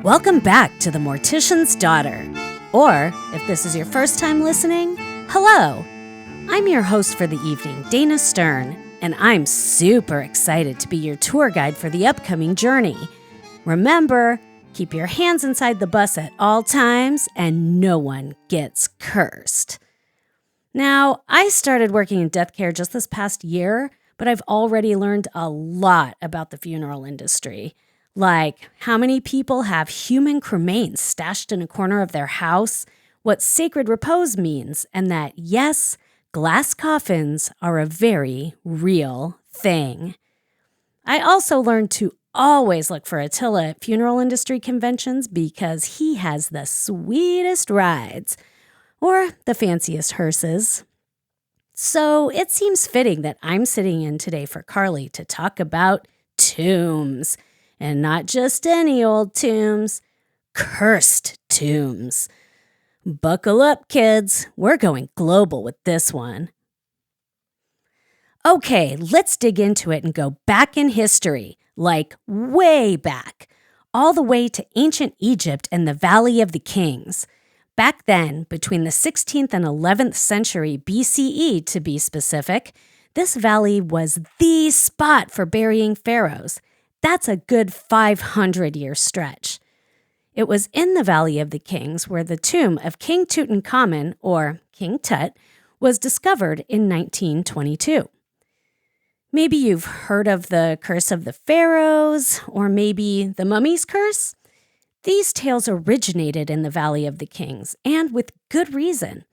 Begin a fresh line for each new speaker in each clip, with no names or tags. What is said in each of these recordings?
Welcome back to The Mortician's Daughter. Or, if this is your first time listening, hello. I'm your host for the evening, Dana Stern, and I'm super excited to be your tour guide for the upcoming journey. Remember, keep your hands inside the bus at all times and no one gets cursed. Now, I started working in death care just this past year, but I've already learned a lot about the funeral industry. Like how many people have human cremains stashed in a corner of their house, what sacred repose means, and that, yes, glass coffins are a very real thing. I also learned to always look for Attila at funeral industry conventions because he has the sweetest rides, or the fanciest hearses. So it seems fitting that I'm sitting in today for Carly to talk about tombs. And not just any old tombs, cursed tombs. Buckle up, kids. We're going global with this one. Okay, let's dig into it and go back in history, like way back, all the way to ancient Egypt and the Valley of the Kings. Back then, between the 16th and 11th century BCE to be specific, this valley was the spot for burying pharaohs. That's a good 500-year stretch. It was in the Valley of the Kings where the tomb of King Tutankhamun, or King Tut, was discovered in 1922. Maybe you've heard of the Curse of the Pharaohs, or maybe the Mummy's Curse. These tales originated in the Valley of the Kings, and with good reason.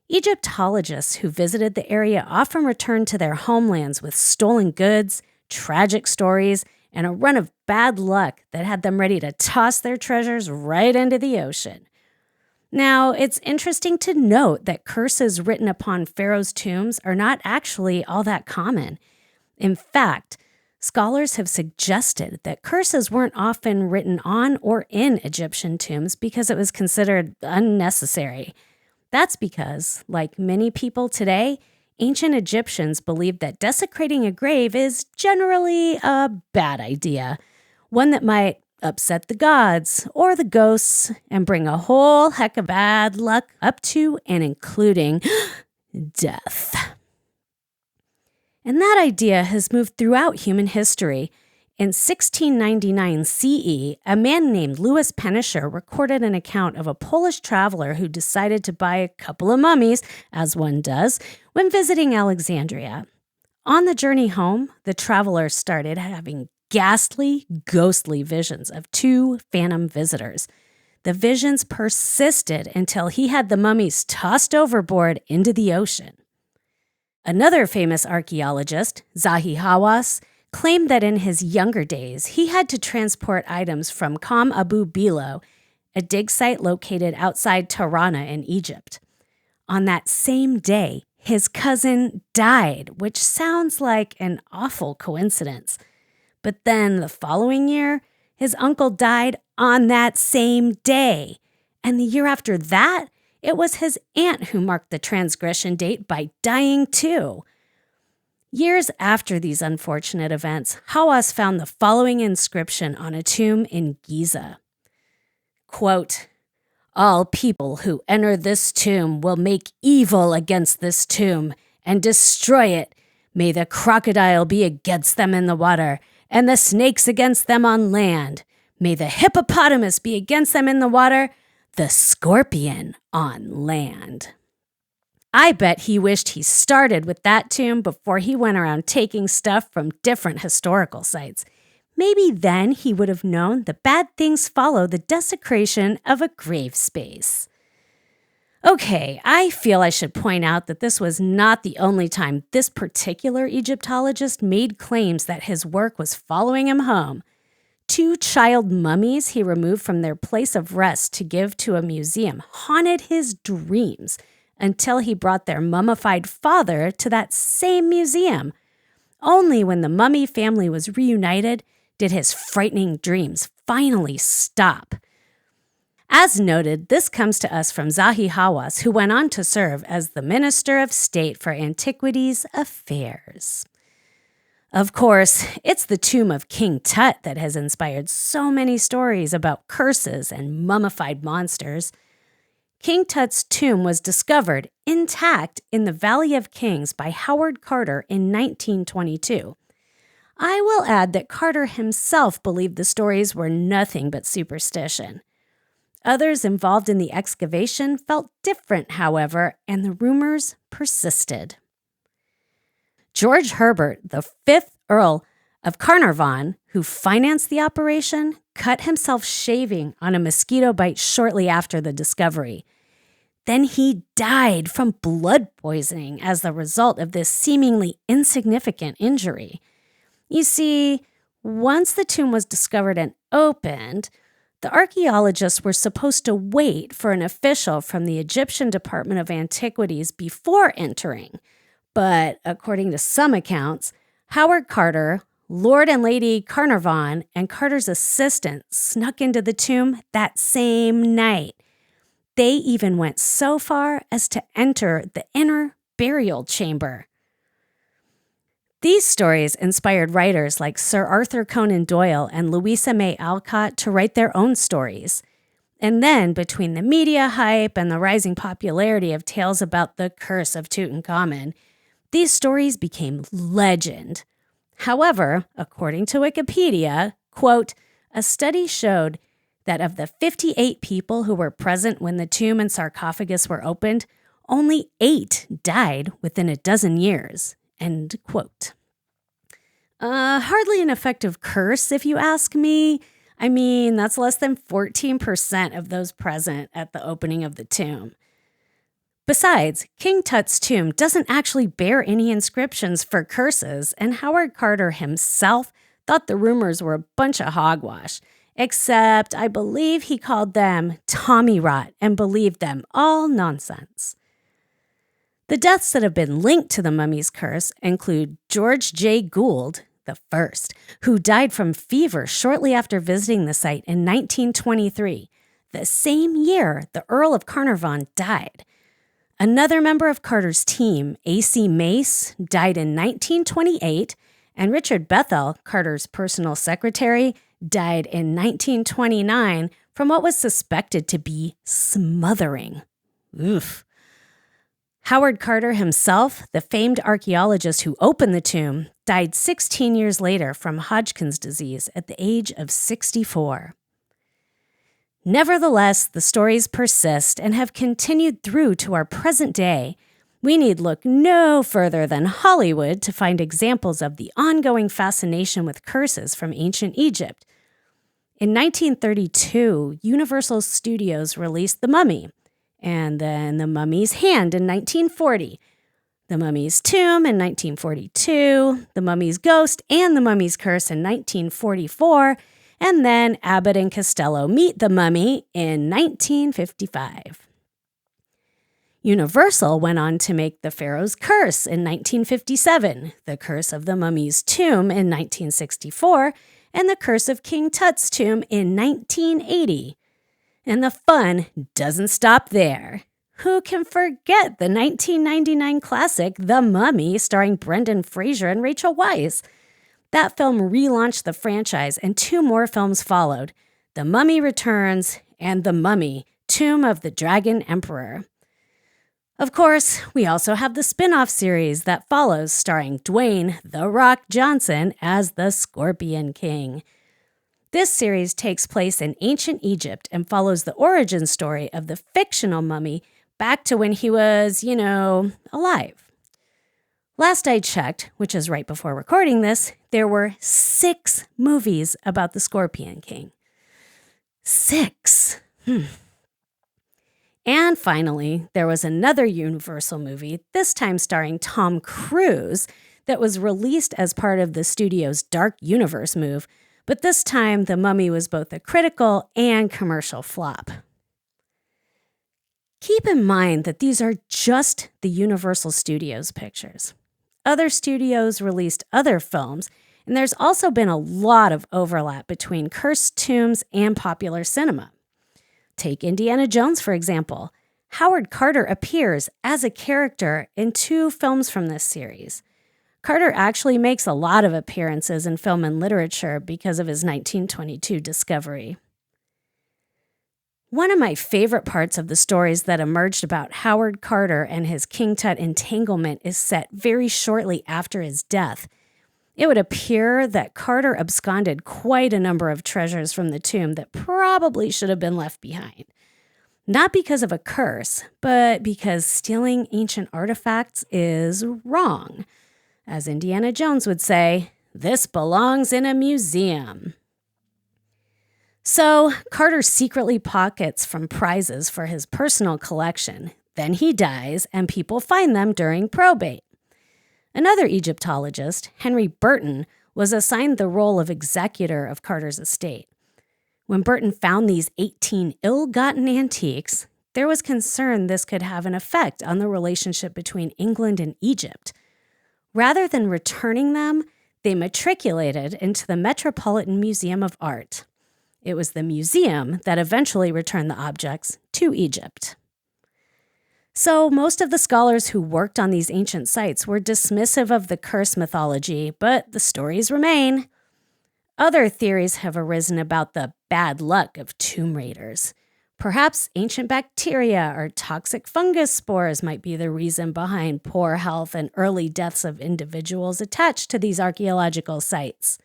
Egyptologists who visited the area often returned to their homelands with stolen goods, tragic stories, and a run of bad luck that had them ready to toss their treasures right into the ocean. Now, it's interesting to note that curses written upon pharaohs' tombs are not actually all that common. In fact, scholars have suggested that curses weren't often written on or in Egyptian tombs because it was considered unnecessary. That's because, like many people today, ancient Egyptians believed that desecrating a grave is generally a bad idea, one that might upset the gods or the ghosts and bring a whole heck of bad luck up to and including death. And that idea has moved throughout human history. In 1699 CE, a man named Louis Penisher recorded an account of a Polish traveler who decided to buy a couple of mummies, as one does, when visiting Alexandria. On the journey home, the traveler started having ghastly, ghostly visions of two phantom visitors. The visions persisted until he had the mummies tossed overboard into the ocean. Another famous archaeologist, Zahi Hawass, claimed that in his younger days, he had to transport items from Qam Abu Bilo, a dig site located outside Tirana in Egypt. On that same day, his cousin died, which sounds like an awful coincidence. But then the following year, his uncle died on that same day. And the year after that, it was his aunt who marked the transgression date by dying too. Years after these unfortunate events, Hawass found the following inscription on a tomb in Giza. Quote, "All people who enter this tomb will make evil against this tomb and destroy it. May the crocodile be against them in the water, and the snakes against them on land. May the hippopotamus be against them in the water, the scorpion on land." I bet he wished he started with that tomb before he went around taking stuff from different historical sites. Maybe then he would have known that bad things follow the desecration of a grave space. Okay, I feel I should point out that this was not the only time this particular Egyptologist made claims that his work was following him home. 2 child mummies he removed from their place of rest to give to a museum haunted his dreams until he brought their mummified father to that same museum. Only when the mummy family was reunited did his frightening dreams finally stop. As noted, this comes to us from Zahi Hawass, who went on to serve as the Minister of State for Antiquities Affairs. Of course, it's the tomb of King Tut that has inspired so many stories about curses and mummified monsters. King Tut's tomb was discovered intact in the Valley of Kings by Howard Carter in 1922. I will add that Carter himself believed the stories were nothing but superstition. Others involved in the excavation felt different, however, and the rumors persisted. George Herbert, the 5th Earl of Carnarvon, who financed the operation, cut himself shaving on a mosquito bite shortly after the discovery. Then he died from blood poisoning as the result of this seemingly insignificant injury. You see, once the tomb was discovered and opened, the archaeologists were supposed to wait for an official from the Egyptian Department of Antiquities before entering. But according to some accounts, Howard Carter, Lord and Lady Carnarvon, and Carter's assistant snuck into the tomb that same night. They even went so far as to enter the inner burial chamber. These stories inspired writers like Sir Arthur Conan Doyle and Louisa May Alcott to write their own stories. And then, between the media hype and the rising popularity of tales about the curse of Tutankhamun, these stories became legend. However, according to Wikipedia, quote, a study showed that of the 58 people who were present when the tomb and sarcophagus were opened, only 8 died within a dozen years, end quote. Hardly an effective curse, if you ask me. I mean, that's less than 14% of those present at the opening of the tomb. Besides, King Tut's tomb doesn't actually bear any inscriptions for curses, and Howard Carter himself thought the rumors were a bunch of hogwash, except I believe he called them Tommy rot and believed them all nonsense. The deaths that have been linked to the mummy's curse include George J. Gould, the first, who died from fever shortly after visiting the site in 1923, the same year the Earl of Carnarvon died. Another member of Carter's team, A.C. Mace, died in 1928, and Richard Bethel, Carter's personal secretary, died in 1929 from what was suspected to be smothering. Oof. Howard Carter himself, the famed archaeologist who opened the tomb, died 16 years later from Hodgkin's disease at the age of 64. Nevertheless, the stories persist and have continued through to our present day. We need look no further than Hollywood to find examples of the ongoing fascination with curses from ancient Egypt. In 1932, Universal Studios released The Mummy, and then The Mummy's Hand in 1940, The Mummy's Tomb in 1942, The Mummy's Ghost and The Mummy's Curse in 1944, and then Abbott and Costello Meet the Mummy in 1955. Universal went on to make The Pharaoh's Curse in 1957, The Curse of the Mummy's Tomb in 1964, and The Curse of King Tut's Tomb in 1980. And the fun doesn't stop there. Who can forget the 1999 classic The Mummy starring Brendan Fraser and Rachel Weisz? That film relaunched the franchise, and 2 more films followed, The Mummy Returns and The Mummy, Tomb of the Dragon Emperor. Of course, we also have the spin-off series that follows, starring Dwayne "The Rock" Johnson as the Scorpion King. This series takes place in ancient Egypt and follows the origin story of the fictional mummy back to when he was, alive. Last I checked, which is right before recording this, there were 6 movies about the Scorpion King. 6. And finally, there was another Universal movie, this time starring Tom Cruise, that was released as part of the studio's Dark Universe move, but this time The Mummy was both a critical and commercial flop. Keep in mind that these are just the Universal Studios pictures. Other studios released other films, and there's also been a lot of overlap between cursed tombs and popular cinema. Take Indiana Jones, for example. Howard Carter appears as a character in 2 films from this series. Carter actually makes a lot of appearances in film and literature because of his 1922 discovery. One of my favorite parts of the stories that emerged about Howard Carter and his King Tut entanglement is set very shortly after his death. It would appear that Carter absconded quite a number of treasures from the tomb that probably should have been left behind. Not because of a curse, but because stealing ancient artifacts is wrong. As Indiana Jones would say, this belongs in a museum. So, Carter secretly pockets from prizes for his personal collection. Then he dies, and people find them during probate. Another Egyptologist, Henry Burton, was assigned the role of executor of Carter's estate. When Burton found these 18 ill-gotten antiques, there was concern this could have an effect on the relationship between England and Egypt. Rather than returning them, they matriculated into the Metropolitan Museum of Art. It was the museum that eventually returned the objects to Egypt. So most of the scholars who worked on these ancient sites were dismissive of the curse mythology, but the stories remain. Other theories have arisen about the bad luck of tomb raiders. Perhaps ancient bacteria or toxic fungus spores might be the reason behind poor health and early deaths of individuals attached to these archaeological sites.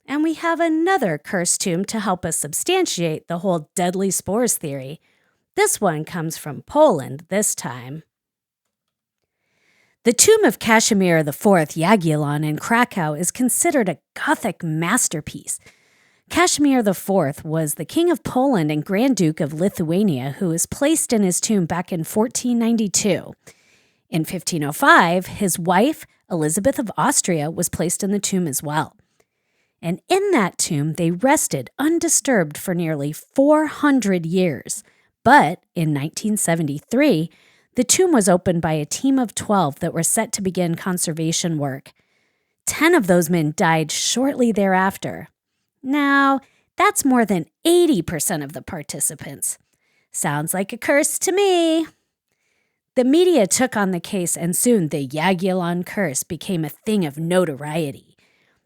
And we have another cursed tomb to help us substantiate the whole deadly spores theory. This one comes from Poland this time. The tomb of Casimir IV Jagiellon in Krakow is considered a Gothic masterpiece. Casimir IV was the King of Poland and Grand Duke of Lithuania who was placed in his tomb back in 1492. In 1505, his wife, Elizabeth of Austria, was placed in the tomb as well. And in that tomb, they rested undisturbed for nearly 400 years. But in 1973, the tomb was opened by a team of 12 that were set to begin conservation work. 10 of those men died shortly thereafter. Now, that's more than 80% of the participants. Sounds like a curse to me. The media took on the case, and soon the Jagiellon curse became a thing of notoriety.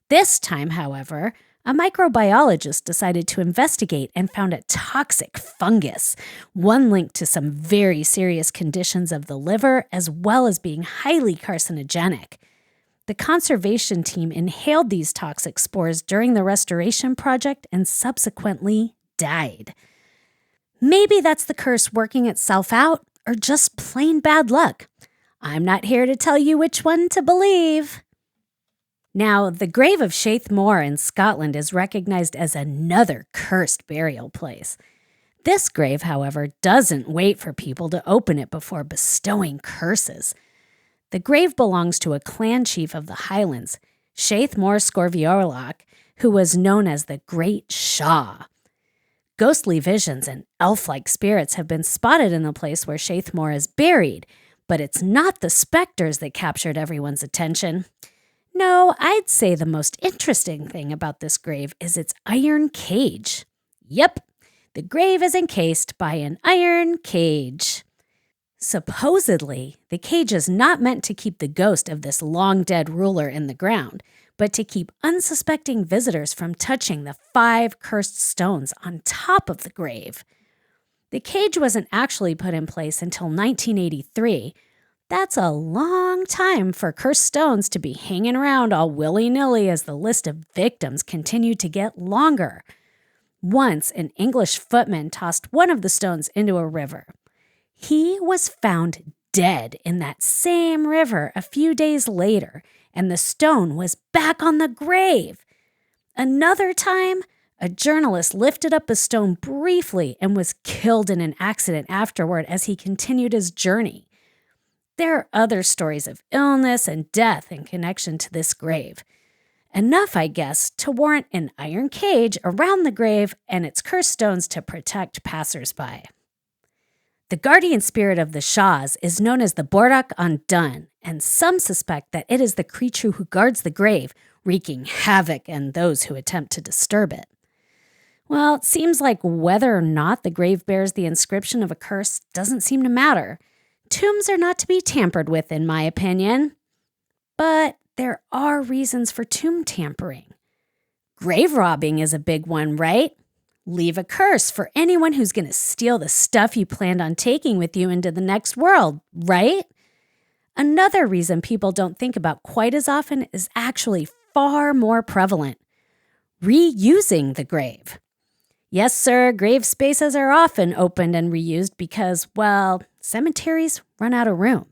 This time, however, a microbiologist decided to investigate and found a toxic fungus, one linked to some very serious conditions of the liver as well as being highly carcinogenic. The conservation team inhaled these toxic spores during the restoration project and subsequently died. Maybe that's the curse working itself out, or just plain bad luck. I'm not here to tell you which one to believe. Now, the grave of Shathmore in Scotland is recognized as another cursed burial place. This grave, however, doesn't wait for people to open it before bestowing curses. The grave belongs to a clan chief of the Highlands, Shathmore Scorviorlach, who was known as the Great Shah. Ghostly visions and elf-like spirits have been spotted in the place where Shathmore is buried, but it's not the specters that captured everyone's attention. No, I'd say the most interesting thing about this grave is its iron cage. Yep, the grave is encased by an iron cage. Supposedly, the cage is not meant to keep the ghost of this long-dead ruler in the ground, but to keep unsuspecting visitors from touching the 5 cursed stones on top of the grave. The cage wasn't actually put in place until 1983. That's a long time for cursed stones to be hanging around all willy-nilly as the list of victims continued to get longer. Once, an English footman tossed one of the stones into a river. He was found dead in that same river a few days later, and the stone was back on the grave. Another time, a journalist lifted up a stone briefly and was killed in an accident afterward as he continued his journey. There are other stories of illness and death in connection to this grave. Enough, I guess, to warrant an iron cage around the grave and its cursed stones to protect passersby. The guardian spirit of the Shahs is known as the Bordak Undone, and some suspect that it is the creature who guards the grave, wreaking havoc and those who attempt to disturb it. Well, it seems like whether or not the grave bears the inscription of a curse doesn't seem to matter. Tombs are not to be tampered with, in my opinion. But there are reasons for tomb tampering. Grave robbing is a big one, right? Leave a curse for anyone who's going to steal the stuff you planned on taking with you into the next world, right? Another reason people don't think about quite as often is actually far more prevalent: reusing the grave. Yes, sir, grave spaces are often opened and reused because, well, cemeteries run out of room.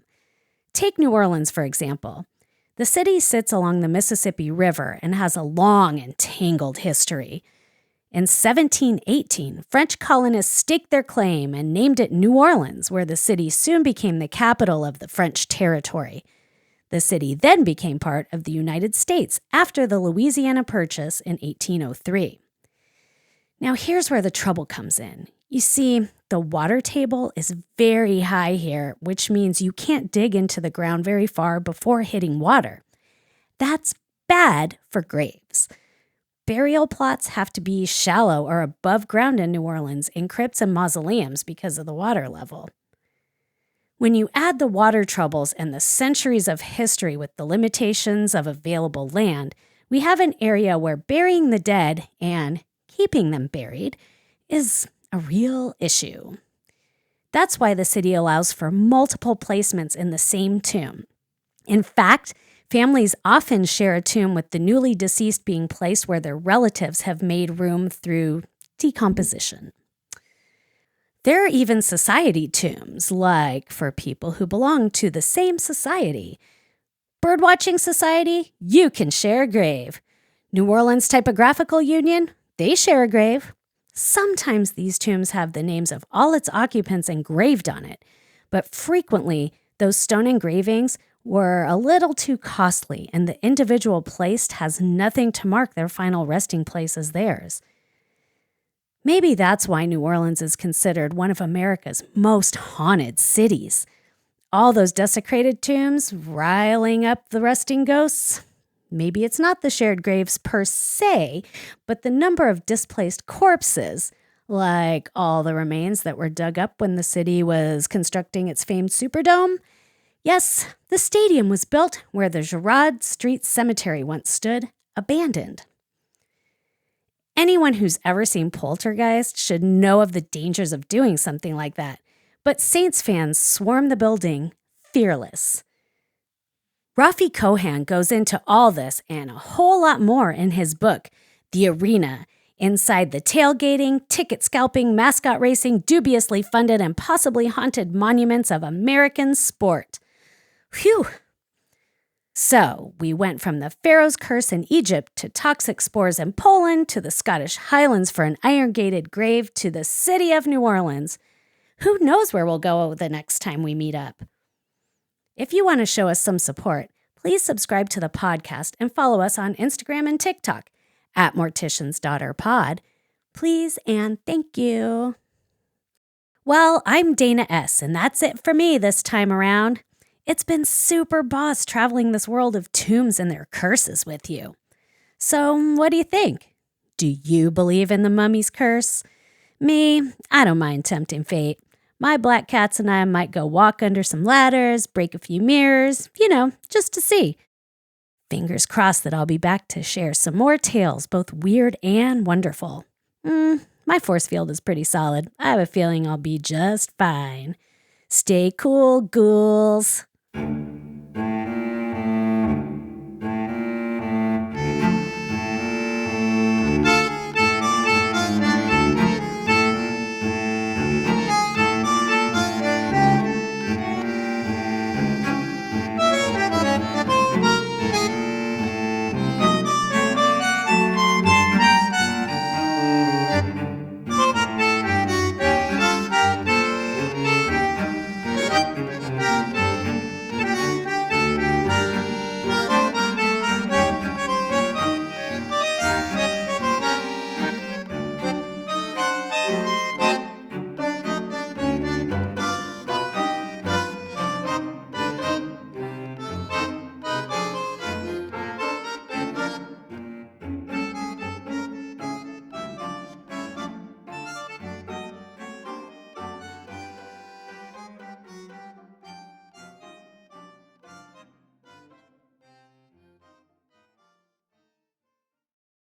Take New Orleans, for example. The city sits along the Mississippi River and has a long and tangled history. In 1718, French colonists staked their claim and named it New Orleans, where the city soon became the capital of the French territory. The city then became part of the United States after the Louisiana Purchase in 1803. Now here's where the trouble comes in. You see, the water table is very high here, which means you can't dig into the ground very far before hitting water. That's bad for graves. Burial plots have to be shallow or above ground in New Orleans in crypts and mausoleums because of the water level. When you add the water troubles and the centuries of history with the limitations of available land, we have an area where burying the dead and keeping them buried is a real issue. That's why the city allows for multiple placements in the same tomb. In fact, families often share a tomb with the newly deceased being placed where their relatives have made room through decomposition. There are even society tombs, like for people who belong to the same society. Birdwatching Society, you can share a grave. New Orleans Typographical Union, they share a grave. Sometimes these tombs have the names of all its occupants engraved on it, but frequently those stone engravings were a little too costly, and the individual placed has nothing to mark their final resting place as theirs. Maybe that's why New Orleans is considered one of America's most haunted cities. All those desecrated tombs riling up the resting ghosts. Maybe it's not the shared graves per se, but the number of displaced corpses, like all the remains that were dug up when the city was constructing its famed Superdome. Yes, the stadium was built where the Girard Street Cemetery once stood, abandoned. Anyone who's ever seen Poltergeist should know of the dangers of doing something like that, but Saints fans swarm the building, fearless. Rafi Kohan goes into all this and a whole lot more in his book, The Arena, inside the tailgating, ticket scalping, mascot racing, dubiously funded and possibly haunted monuments of American sport. Phew! So, we went from the Pharaoh's curse in Egypt to toxic spores in Poland to the Scottish Highlands for an iron-gated grave to the city of New Orleans. Who knows where we'll go the next time we meet up? If you want to show us some support, please subscribe to the podcast and follow us on Instagram and TikTok at morticiansdaughterpod. Please and thank you. Well, I'm Dana S., and that's it for me this time around. It's been super boss traveling this world of tombs and their curses with you. So, what do you think? Do you believe in the mummy's curse? Me, I don't mind tempting fate. My black cats and I might go walk under some ladders, break a few mirrors, just to see. Fingers crossed that I'll be back to share some more tales, both weird and wonderful. My force field is pretty solid. I have a feeling I'll be just fine. Stay cool, ghouls.